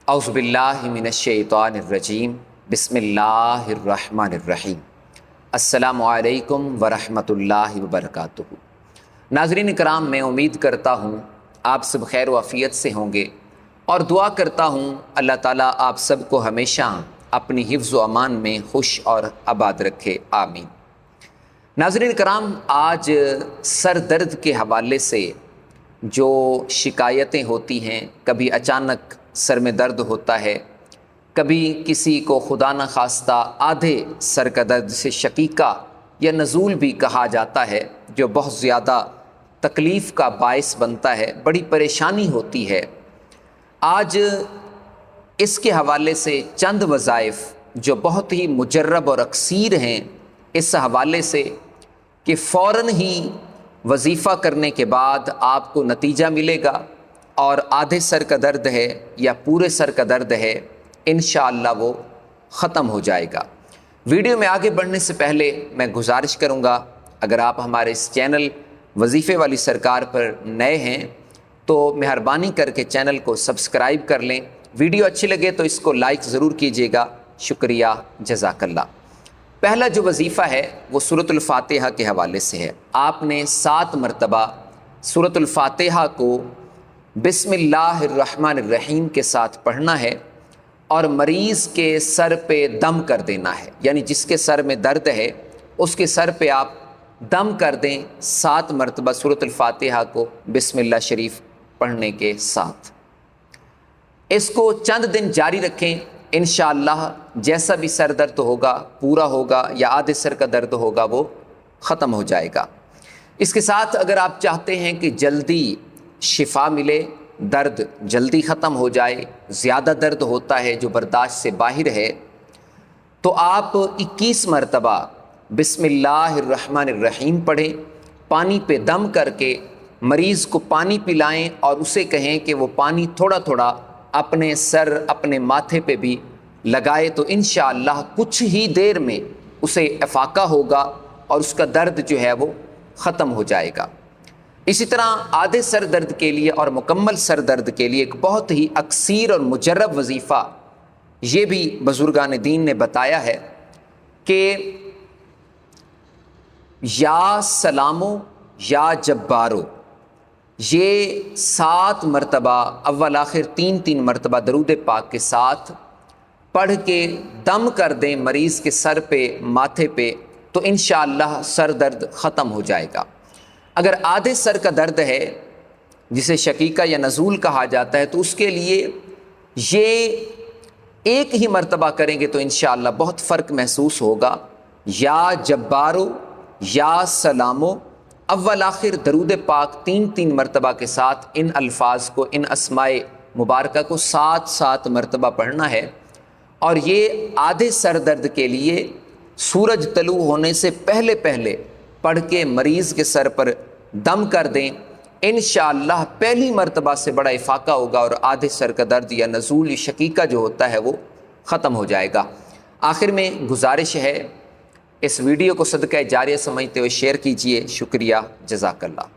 اعوذ باللہ من الشیطان الرجیم بسم اللہ الرحمن الرحیم السلام علیکم ورحمۃ اللہ وبرکاتہ۔ ناظرین کرام، میں امید کرتا ہوں آپ سب خیر و عافیت سے ہوں گے اور دعا کرتا ہوں اللہ تعالیٰ آپ سب کو ہمیشہ اپنی حفظ و امان میں خوش اور آباد رکھے، آمین۔ ناظرین کرام، آج سر درد کے حوالے سے جو شکایتیں ہوتی ہیں، کبھی اچانک سر میں درد ہوتا ہے، کبھی کسی کو خدا نخواستہ آدھے سر کا درد سے شقیقہ یا نزول بھی کہا جاتا ہے، جو بہت زیادہ تکلیف کا باعث بنتا ہے، بڑی پریشانی ہوتی ہے۔ آج اس کے حوالے سے چند وظائف جو بہت ہی مجرب اور اکثیر ہیں اس حوالے سے کہ فوراً ہی وظیفہ کرنے کے بعد آپ کو نتیجہ ملے گا، اور آدھے سر کا درد ہے یا پورے سر کا درد ہے انشاءاللہ وہ ختم ہو جائے گا۔ ویڈیو میں آگے بڑھنے سے پہلے میں گزارش کروں گا، اگر آپ ہمارے اس چینل وظیفے والی سرکار پر نئے ہیں تو مہربانی کر کے چینل کو سبسکرائب کر لیں، ویڈیو اچھی لگے تو اس کو لائک ضرور کیجیے گا، شکریہ، جزاک اللہ۔ پہلا جو وظیفہ ہے وہ سورۃ الفاتحہ کے حوالے سے ہے۔ آپ نے 7 مرتبہ سورۃ الفاتحہ کو بسم اللہ الرحمن الرحیم کے ساتھ پڑھنا ہے اور مریض کے سر پہ دم کر دینا ہے، یعنی جس کے سر میں درد ہے اس کے سر پہ آپ دم کر دیں 7 مرتبہ سورۃ الفاتحہ کو بسم اللہ شریف پڑھنے کے ساتھ۔ اس کو چند دن جاری رکھیں، انشاءاللہ جیسا بھی سر درد ہوگا، پورا ہوگا یا آدھے سر کا درد ہوگا، وہ ختم ہو جائے گا۔ اس کے ساتھ اگر آپ چاہتے ہیں کہ جلدی شفا ملے، درد جلدی ختم ہو جائے، زیادہ درد ہوتا ہے جو برداشت سے باہر ہے، تو آپ 21 مرتبہ بسم اللہ الرحمن الرحیم پڑھیں، پانی پہ دم کر کے مریض کو پانی پلائیں اور اسے کہیں کہ وہ پانی تھوڑا تھوڑا اپنے سر، اپنے ماتھے پہ بھی لگائے، تو انشاءاللہ کچھ ہی دیر میں اسے افاقہ ہوگا اور اس کا درد جو ہے وہ ختم ہو جائے گا۔ اسی طرح آدھے سر درد کے لیے اور مکمل سر درد کے لیے ایک بہت ہی اکثیر اور مجرب وظیفہ یہ بھی بزرگان دین نے بتایا ہے کہ یا سلامو یا جبارو، یہ 7 مرتبہ اول آخر 3 مرتبہ درود پاک کے ساتھ پڑھ کے دم کر دیں مریض کے سر پہ، ماتھے پہ، تو انشاءاللہ سر درد ختم ہو جائے گا۔ اگر آدھے سر کا درد ہے جسے شقیقہ یا نزول کہا جاتا ہے، تو اس کے لیے یہ ایک ہی مرتبہ کریں گے تو انشاءاللہ بہت فرق محسوس ہوگا۔ یا جبارو یا سلامو، اول آخر درود پاک 3 مرتبہ کے ساتھ ان الفاظ کو، ان اسماء مبارکہ کو 7 مرتبہ پڑھنا ہے، اور یہ آدھے سر درد کے لیے سورج طلوع ہونے سے پہلے پڑھ کے مریض کے سر پر دم کر دیں، انشاءاللہ پہلی مرتبہ سے بڑا افاقہ ہوگا اور آدھے سر کا درد یا نزول شقیقہ جو ہوتا ہے وہ ختم ہو جائے گا۔ آخر میں گزارش ہے، اس ویڈیو کو صدقہ جاریہ سمجھتے ہوئے شیئر کیجئے، شکریہ، جزاک اللہ۔